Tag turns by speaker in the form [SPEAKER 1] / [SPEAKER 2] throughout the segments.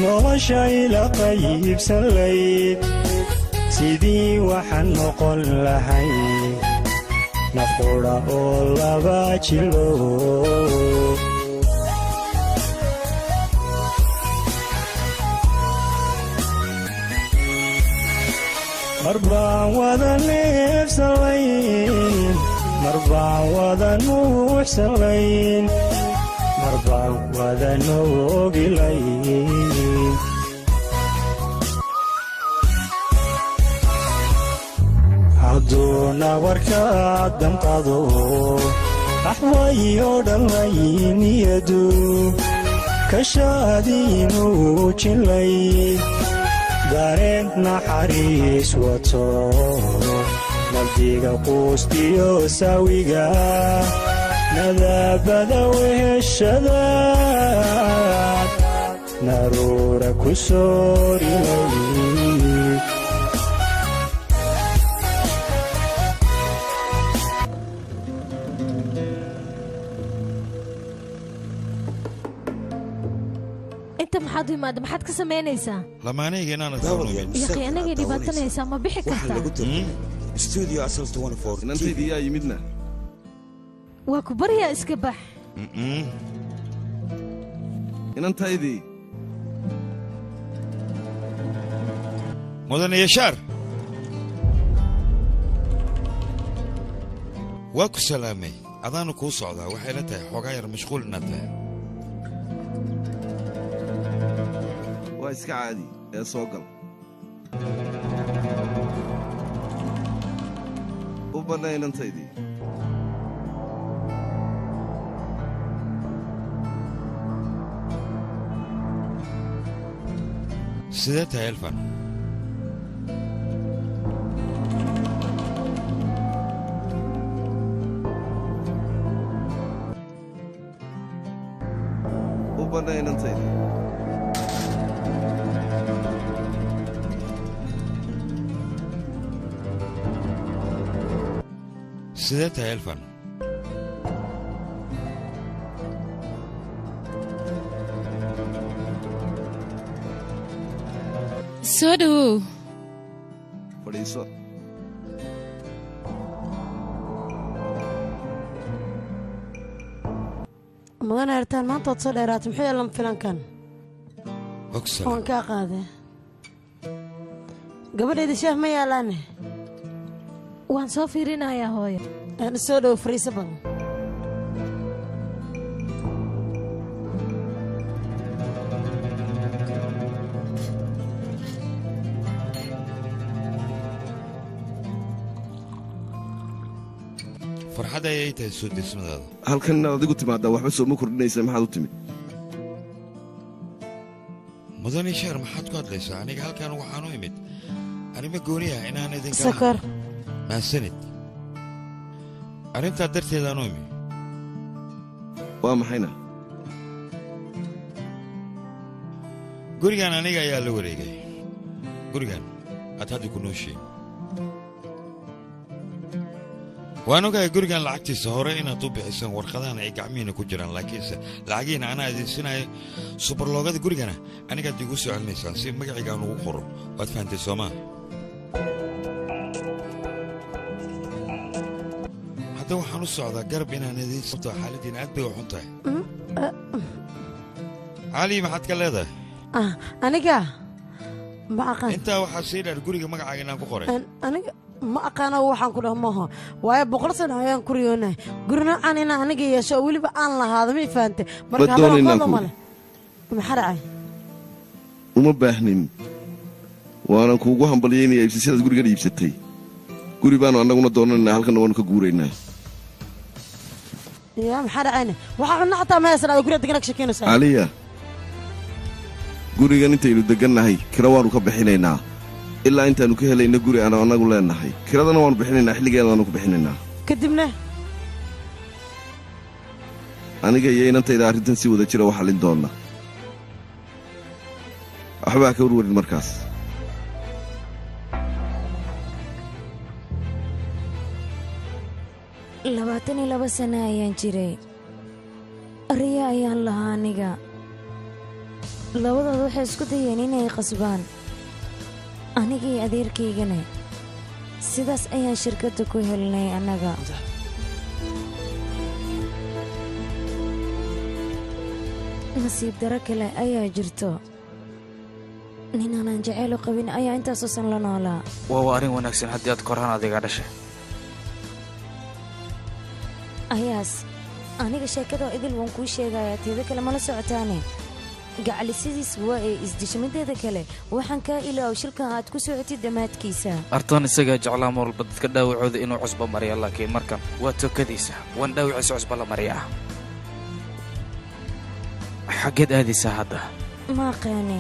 [SPEAKER 1] noloshay la qaybsan layd sidii waxaan noqon lahay nafqudha oo laba jilo marbaan wada neefsalayn marbaan wada nuuxsalayn marbaan wada noogilayn hadduuna warkaa damqado axwayo dhallayiniyadu kashaadiinuu jilay dareen naxariis wato nabdiga quustiyo sawiga nadaabada weheshada naruura ku soorilay
[SPEAKER 2] maxaad ka samaynaysaa
[SPEAKER 3] lamaanayga inaana taanumin
[SPEAKER 2] yaqiinagay dhibaatanaysaa ma bixi kartaa
[SPEAKER 4] studio asal 24
[SPEAKER 5] inantaydii yaa yimidna
[SPEAKER 2] waa ku baryaa iska bax
[SPEAKER 5] inantaydii
[SPEAKER 3] mudane yashaar waa ku salaamay adaanu kuu socdaa waxayla tahay xoogaa yar mashquul inaad tahay
[SPEAKER 5] waa iska caadi ee soo gal u bannaa inantaydii
[SPEAKER 3] sidee tahay elfan
[SPEAKER 5] u bannaa inantaydii
[SPEAKER 3] sidee tahay elfan
[SPEAKER 2] soo dhowow
[SPEAKER 5] fadhiiso
[SPEAKER 6] mudane hertaan maanta ood soo dheeraatay muxuu yeelan filankan waan kaa qaadee gabadheeda sheeh ma yaalaane
[SPEAKER 2] waan soo fiirinayaa hooyo
[SPEAKER 6] aan soo dhowo fariiso badan
[SPEAKER 3] farxad ayay tahay soo degsmadaada
[SPEAKER 5] halkan inaad adigu timaaddaa waxba sooma kordhinaysa maxaad u timid
[SPEAKER 3] mudane sheer maxaad ku hadlaysaa aniga halkan waxaan u imid arrimo gooniah inaan idinka
[SPEAKER 6] sakar
[SPEAKER 3] maasanid arrintaa darteedaan u imi
[SPEAKER 5] waa maxayna
[SPEAKER 3] gurigan aniga ayaa la wareegay gurigan aad hadda ku nooshiin waan ogahay gurigan lacagtiisa hore inaad u bixisaan warqadahan ay gacmihiina ku jiraan laakiinse lacagihiina anaa idiinsinaya subarloogada gurigana anigaad iigu soo celinaysaan si magacaygaan ugu qoro waad fahantay soomaa hadda waxaan u socdaa garab inaan idiin sabto xaaladdiina aad bay u xun tahay cali maxaad ka leedahay
[SPEAKER 6] aniga ma aqaan
[SPEAKER 3] intaa waxaa sii dheer guriga magacaaga inaan ku qoray
[SPEAKER 6] aniga ma aqaano waxaan ku dhaho maaho waayo 100 sano ayaan ku riyoonahay guri noocan inaan aniga yeesho oo weliba aan lahaado ma fahantay marka hadda male maxaa dhacay
[SPEAKER 5] uma baahnin waanan kuugu hambalyeynaya ibsashadaad gurigan iibsatay guri baanu annaguna doonanaynaa halkanna waanu ka guuraynaa
[SPEAKER 6] yaa maxaa dhacayna waxaa cunno xataa ma haysanaa guriga degan ka sheekeynaysaa
[SPEAKER 5] caliya gurigan intaynu degannahay kira waanu ka bixinaynaa ilaa intaannu ka helayna guri aanu annagu leennahay kiradana waannu bixinaynaa xilligeedanaanu ku bixinaynaa
[SPEAKER 6] kadibna
[SPEAKER 5] aniga iyo inantayda arrintan si wada jira u xallin doonna waxbaa ka warwarin markaas
[SPEAKER 7] 22 sano ayaan jiray riya ayaan lahaa aniga labadooda waxay isku dayeen inay qasbaan anigii adeerkaygana sidaas ayaan shirkadda ku helnay annaga nasiib daro kale ayaa jirto ninaanan jacayl u qabin ayaa intaasuusan la noolaa
[SPEAKER 8] waa arrin wanaagsan haddii aad koraan adiga dhashay
[SPEAKER 7] ayaas aniga sheekadoo idil waan kuu sheegayaa teeda kale mala socotaane gacalisidiis waa ee isdishmideeda kale waxaan kaa ilaaw shilkan aad ku socotid dhammaadkiisa
[SPEAKER 8] artoon isagaa jeclaa mar walba dadka dhaawacooda inuu cusba mariya laakiin markan waa tokadiisa waan dhaawiciisa cusba la mariyaa xaggeed aadaysaa hadda
[SPEAKER 7] ma aqaane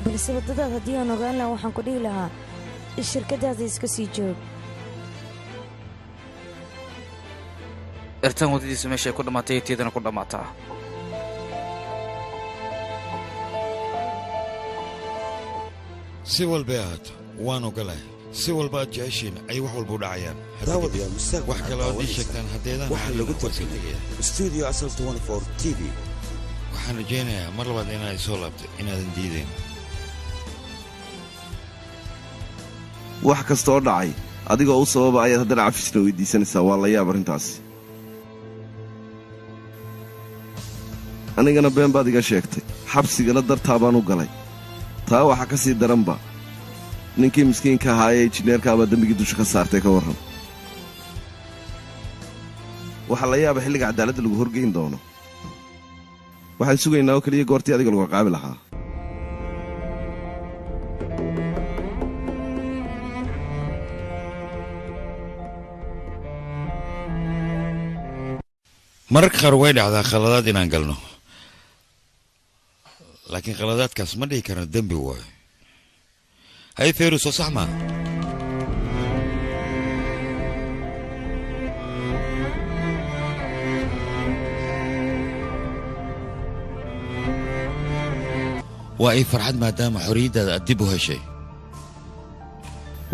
[SPEAKER 7] balse waddadaad haddii aan ogaan laha waxaan ku dhihi lahaa shirkaddaada iska sii joog
[SPEAKER 8] ertaan waddadiisa meeshay ku dhammaatay iyo tiidana ku dhammaataa
[SPEAKER 3] si walbay ahaato waan ogolahay si walba aad jeceshiin ay wax walba u dhacayaan wax kale ood ii sheegtaan haddeedaan
[SPEAKER 4] waxaa lagu tartamaya studio asal 24 t v
[SPEAKER 3] waxaan rajaynayaa mar labaad inaad soo laabtay inaadan diidayn
[SPEAKER 5] wax kasta oo dhacay adigoo u sababa ayaad haddana cafisna weyddiisanaysaa waa la yaab arrintaasi anigana been baad iga sheegtay xabsigana dartaa baan u galay taa waxaa ka sii daranba ninkii miskiinka ahaa ee injineerkaabaa dembigii dusha ka saartay ka warran waxaa la yaaba xilliga caddaaladda lagu horgeyn doono waxaan sugaynaa oo keliya goortii adiga lagu ciqaabi lahaa
[SPEAKER 3] mararka qaar way dhacdaa khaladaad inaan galno laakiin khaladaadkaas ma dhihi karno dembi waayo hay feeru soo sax maa waa ii farxad maadaama xorriyaddaada aad dib u heshay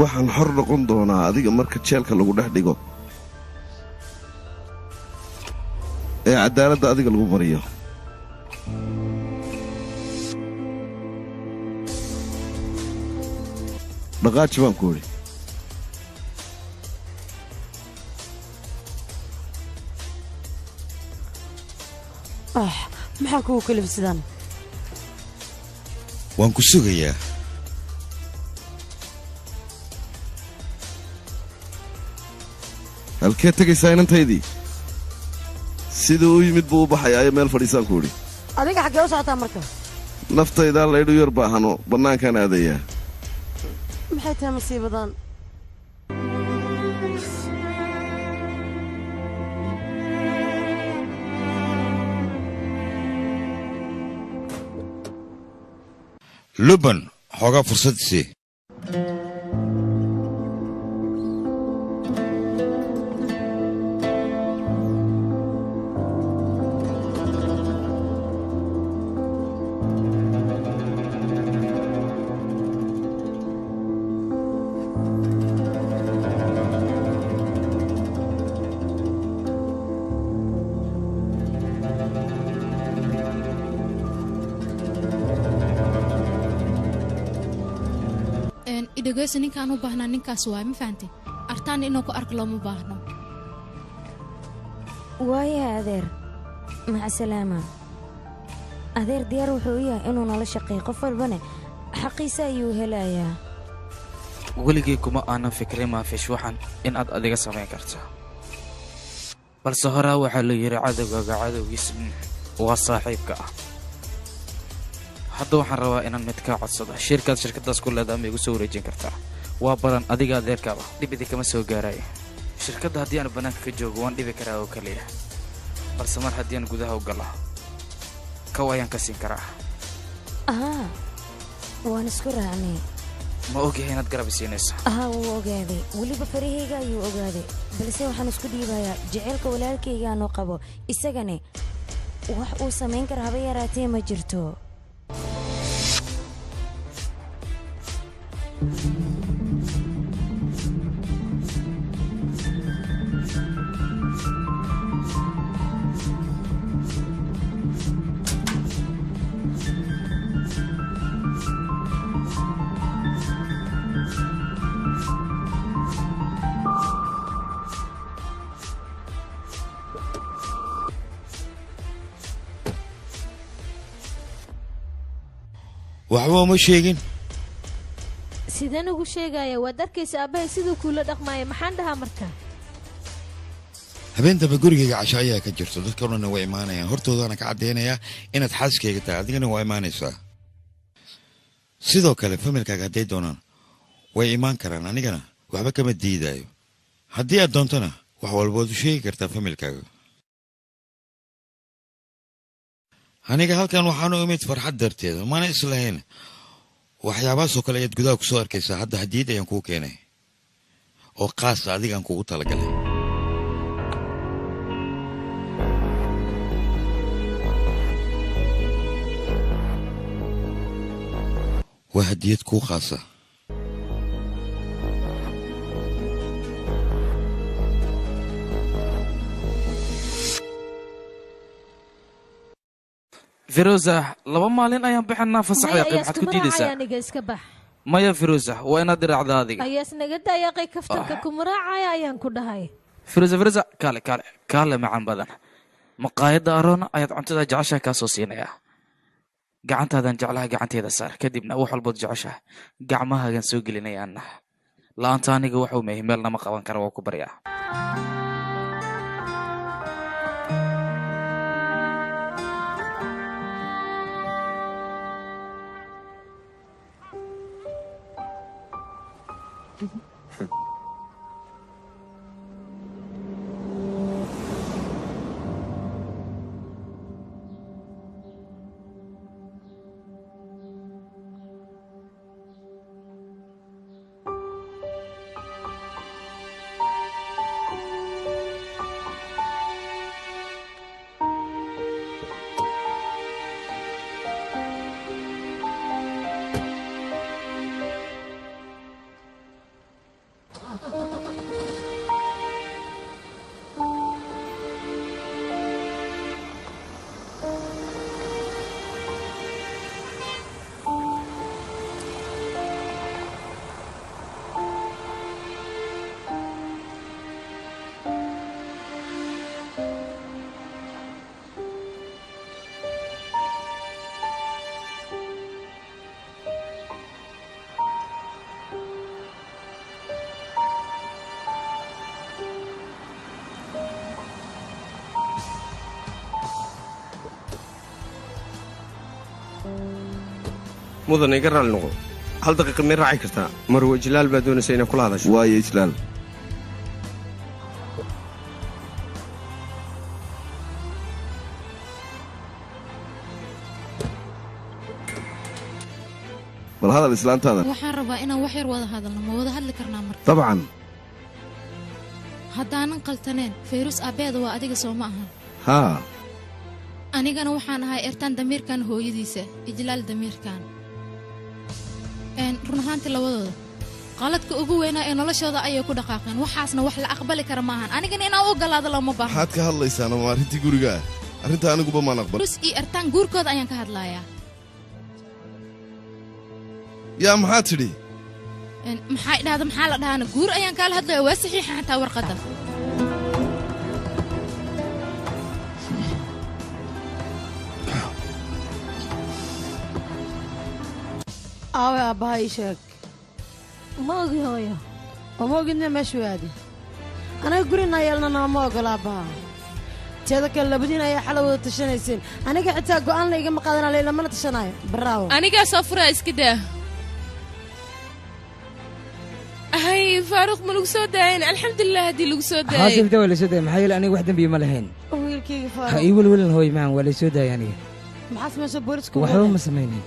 [SPEAKER 5] waxaan xor noqon doonaa adiga marka jeelka lagu dhex dhigo ee caddaaladda adiga lagu mariyo dhaqaaji baan ku idhi
[SPEAKER 6] maxaa kugu kalif sidaan
[SPEAKER 3] waan ku sugayaa
[SPEAKER 5] halkee tegaysaa inantaydii siduu u yimid buu u baxayaayo meel fadhiisaan ku idhi
[SPEAKER 6] adiga xaggee u socotaa marka
[SPEAKER 5] naftaydaa laydhu yar baahano bannaankaan aadayaa
[SPEAKER 6] maxay tahay masiibadan
[SPEAKER 3] luban xoogaa fursad sii
[SPEAKER 2] idhageysa ninkaan u baahnaa ninkaas waay ma fahantay artaan inuu ku arko looma baahno
[SPEAKER 7] waaya adeer macasalaama adeer diyaar wuxuu u yahay inuu nala shaqeeyo qof walbana xaqiisa ayuu helayaa
[SPEAKER 8] weligii kuma aanan fikrin maafish waxan in aad adiga samayn karto balse horaa waxaa la yidhi cadowgaaga cadowgiis waa saaxiibka ah hadda waxaan rabaa inaan mid kaa codsado shirkaad shirkaddaas ku leedaha ma igu soo wareejin kartaa waa badan adiga adeerkaaba dhib idin kama soo gaaraayo shirkadda haddii aan bannaanka ka joogo waan dhibi karaa oo keliya balse mar haddii aan gudaha u galo kow ayaan ka siin karaa
[SPEAKER 7] waan isku raacnay
[SPEAKER 8] ma ogyahay inaad garab isiinayso
[SPEAKER 7] wuu ogaaday weliba farahayga ayuu ogaaday balse waxaan isku dhiibayaa jaceylka walaalkaygaanu qabo isagane wax uu samayn kara haba yaraatee ma jirto
[SPEAKER 3] waxba uma sheegin
[SPEAKER 9] sideen ugu sheegaya waad arkaysa aabbahay siduu kuula dhaqmaaya maxaan dhahaa marka
[SPEAKER 3] habeentaba gurigayga casho ayaa ka jirto dadka dhanna waa imaanayaan hortoodaana ka caddaynayaa inaad xaaskayga tahay adigana waa imaanaysaa sidoo kale familkaaga hadday doonaan way imaan karaan anigana waxba kama diidaayo haddii aad doontona wax walbood u sheegi kartaa familkaaga aniga halkan waxaanu imid farxad darteeda mana islahayn waxyaabahaasoo kale ayaad gudaha ku soo arkaysaa hadda hadiyad ayaan kuu keenay oo qaasa adigaan kugu talagalay waa hadiyad kuu qaasa
[SPEAKER 8] firoza 2 maalin ayaan bixinaa fasax yaaqay maxaad ku diidaysaa
[SPEAKER 9] aniga iska bax
[SPEAKER 8] maya firoza waa inaad dhiraacdaa adiga
[SPEAKER 9] ayaas naga daayaqay kaftanka kumaraacaya ayaan ku dhahay
[SPEAKER 8] firoza kaale macaan badan maqaayadda aroona ayaad cuntada jeceshaha kaa soo siinayaa gacantaadan jeclaha gacanteeda saar kadibna wax walbood jeceshaha gacmahaagan soo gelinayaana la'aanta aniga waxuu meehi meel nama qaban kara waa ku baryaa
[SPEAKER 10] mudan iga raali noqo hal daqiiqa may raaci kartaa marwo ijlaal baa doonaysa inay kula hadasho
[SPEAKER 5] waayo ijlaal bal hadal islaantaada
[SPEAKER 2] waxaan rabaa inaan wax yar wada hadalno ma wada hadli karnaa marka
[SPEAKER 5] dabcan
[SPEAKER 2] haddaanan qaltaneen fayrus aabbeeda waa adiga soo ma ahan
[SPEAKER 5] haa
[SPEAKER 2] anigana waxaan ahay ertaan damiirkan hooyadiisa ijlaal damiirkan run ahaantii labadooda qaladka ugu weynaa ee noloshooda ayay ku dhaqaaqeen waxaasna wax la aqbali kara maahan anigana inaan u ogolaado lama baahno
[SPEAKER 5] maxaad ka hadlaysaana waa arrintii guriga ah arrinta aniguba maan aqbal
[SPEAKER 2] rus iyo ertaan guurkooda ayaan ka hadlayaa
[SPEAKER 5] yaa maxaad tidhi
[SPEAKER 2] maxaa idhahda maxaa la dhahaana guur ayaan kaala hadlaya waa saxiixa xataa warqadda
[SPEAKER 6] aawe aabbaha ii sheeg
[SPEAKER 9] ma ogi hooyo
[SPEAKER 6] oo ma ogidna meeshuu aadi anaga gurinaa yeelnanaa ma ogola aabbaha teeda kale labadiin ayaa xala wada tashanayseen aniga xitaa go'aan la igama qaadana layla mana tashanaayo baraawo
[SPEAKER 11] anigaa soo furaa iska daa hay faaruq ma lagu soo daayan alxamdulilah haddii lagu soo daayay
[SPEAKER 12] xaasibta waa la soo daayay maxaa yeele aniga wax dembiya ma lahayn
[SPEAKER 6] wiilkayga
[SPEAKER 12] ha
[SPEAKER 6] faaruq
[SPEAKER 12] ii welwelan hooy macaan waa la soo daayay aniga
[SPEAKER 6] maxaa samaysa boolisku
[SPEAKER 12] waxba ma samaynin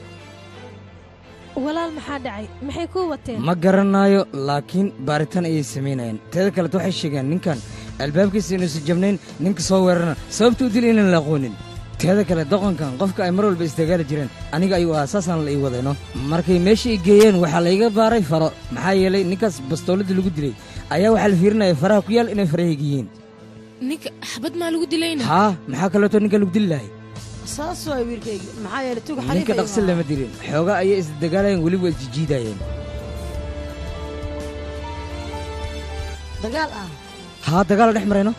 [SPEAKER 9] walaal maxaa dhacay maxay kuu wateen
[SPEAKER 12] ma garanaayo laakiin baaritaan ayay samaynayeen teeda kaleto waxay sheegeen ninkan albaabkiisa inuusan jabnayn ninka soo weerarna sababta u dil inaan la aqoonin teeda kale doqonkan qofka ay mar walba isdagaali jireen aniga ayuu ahaa saasaan la ii wadayno markay meesha i geeyeen waxaa layga baaray faro maxaa yeelay ninkaas bastooladii lagu dilay ayaa waxaa la fiirinaya faraha ku yaal inay farahayga yihiin
[SPEAKER 11] ninka xabad maa lagu dilayna
[SPEAKER 12] haa maxaa kaleeto ninka lagu dili lahay
[SPEAKER 6] saas waay wiilkayga maxaa yeelay tuga xariif
[SPEAKER 12] ninka dhaqsi lama dilin xoogaa ayay isdagaalayeen weliba waa isjijiidayeen
[SPEAKER 6] dagaal ah
[SPEAKER 12] haa dagaal dhex marayno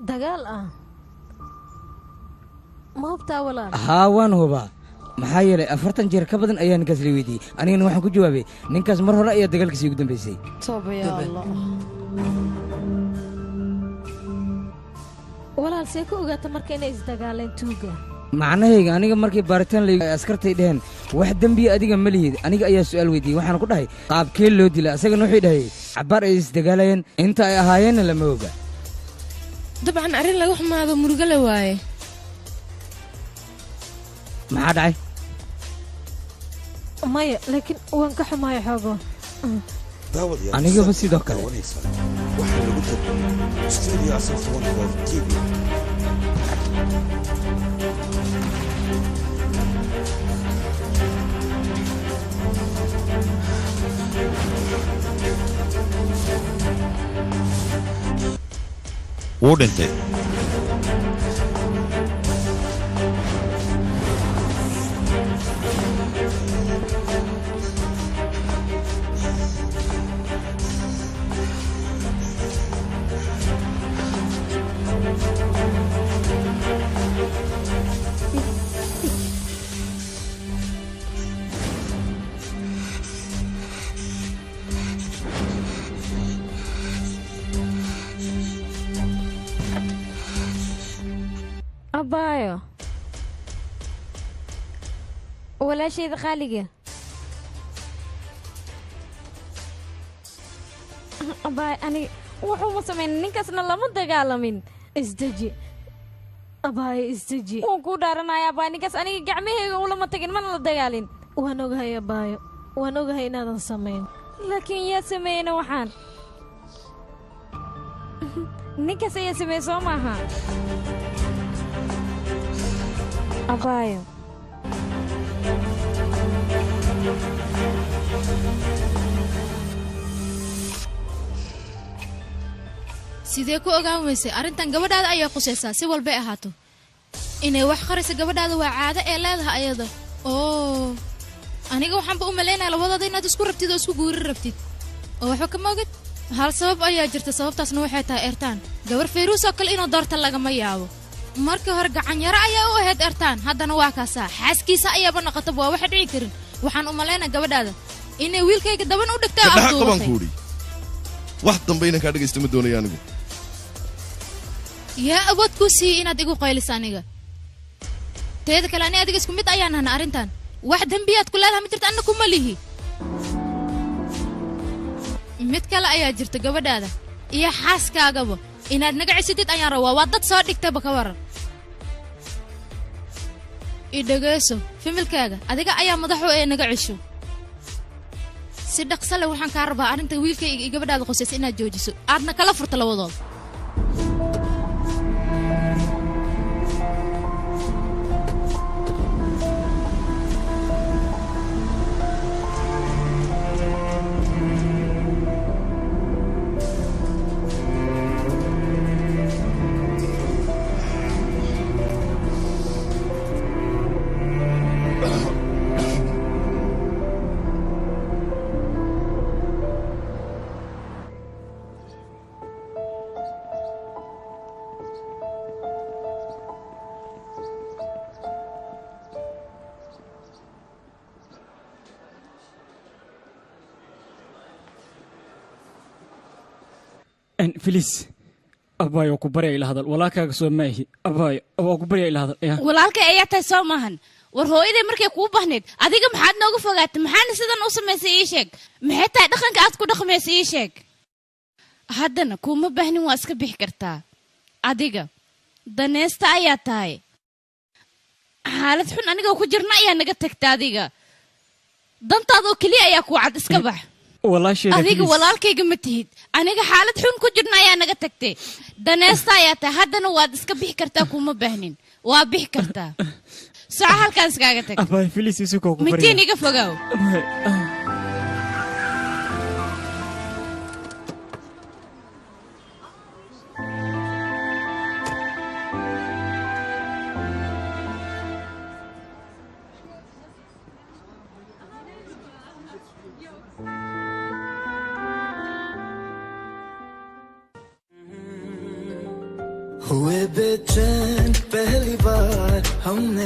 [SPEAKER 9] dagaal ah ma hubtaa walaal
[SPEAKER 12] haa waan hubaa maxaa yeelay 40 jeer ka badan ayaa ninkaas la weydiiyey anigana waxaan ku jawaabay ninkaas mar hore ayaa dagaalkiisii ugu dambeysay
[SPEAKER 6] tooba yaa allah
[SPEAKER 9] walaal see ku ogaata marka inay isdagaaleen tuuga
[SPEAKER 12] macnahayga aniga markii baaritaan la askartay dhaheen wax dembiya adiga ma lihid aniga ayaa su'aal weydiiyey waxaan ku dhahay qaabkee loo dilay asagana wuxuu dhahay cabaar ay isdagaalayeen inta ay ahaayeenna lama oga
[SPEAKER 11] dabcan arrin laga xumaado murugo la waaye
[SPEAKER 12] maxaa dhacay
[SPEAKER 9] maya laakiin waan ka xumahay xoogo
[SPEAKER 12] anigaba sidoo kale
[SPEAKER 4] waxaa lagu tago studio asal 24 TV
[SPEAKER 3] wuu dhintay
[SPEAKER 7] abaayo walaashayda qaaliga abaayo aniga wuxuuma samayna ninkaasna lama dagaalamin
[SPEAKER 9] isdeji abaayo isdeji
[SPEAKER 7] waan kuu dhaaranaya abaayo ninkaas aniga gacmahayga ulama tagin mana la dagaalin
[SPEAKER 9] waan ogahay abaayo waan ogahay inaadan samayn
[SPEAKER 7] laakiin yaa sameeyena waxaan ninkaas ayaa sameeye soo maaha abaayo
[SPEAKER 2] sidee ku ogaan weysay arrintan gabadhaada ayaa qusaysaa si walbay ahaato inay wax qaraysa gabadhaada waa caado ee leedahay ayada oo aniga waxaanba u malaynaya labadooda inaad isku rabtid oo isku guuri rabtid oo waxba kama ogid hal sabab ayaa jirta sababtaasna waxay tahay ertaan gabar fayruus oo kale inuu doorta lagama yaabo markii hore gacanyaro ayaa u ahayd ertaan haddana waa kaasaa xaaskiisa ayaaba noqotaba waa waxa dhici karin waxaan u malaynaa gabadhaada inay wiilkayga daban u dhigtay
[SPEAKER 5] afduubatay wax dambe inaan kaa dhegaysta ma doonayo anigu
[SPEAKER 2] yaa awood kuu siiyey inaad igu qayliso aniga teeda kale ani adiga isku mid ayaan hana arrintan wax dembiyaad ku leedahay ma jirta anna kuma lihi mid kale ayaa jirta gabadhaada iyo xaaskaagaba inaad naga cisidid ayaan rabaa waa dad soo dhigtayba ka waran idhageyso familkaaga adiga ayaa madaxu ee naga cisho si dhaqso leh waxaan kaa rabaa arrinta wiilkayga iyo gabadhaada qosaysa inaad joojiso aadna kala furto labadooda
[SPEAKER 13] فليس أبايو كبري إلى هذا ولاك سو ماهي أبايو أبو كبري إلى هذا
[SPEAKER 11] walaalka ayaa tahay soo maahan war hooyaday markay kuu bahneed adiga maxaad nooga fogaatay maxaana sidan u samaysay ii sheeg maxay tahay dhaqanka aad ku dhaqmaysay ii sheeg haddana kuuma baahnin waa iska bixi kartaa adiga daneesta ayaa tahay xaalad xun anigoo ku jirna ayaa naga tagta adiga dantaadoo keliya ayaa kuu cad iska bax adiga walaalkayga ma tihid aniga xaalad xun ku jirna ayaa naga tagtay daneesta ayaa tahay haddana waad iska bixi kartaa kuuma baahnin waa bixi kartaa soco halkaan iskaaga tag mitiin iga fogaaw
[SPEAKER 14] हुए बेचैन पहली बार हमने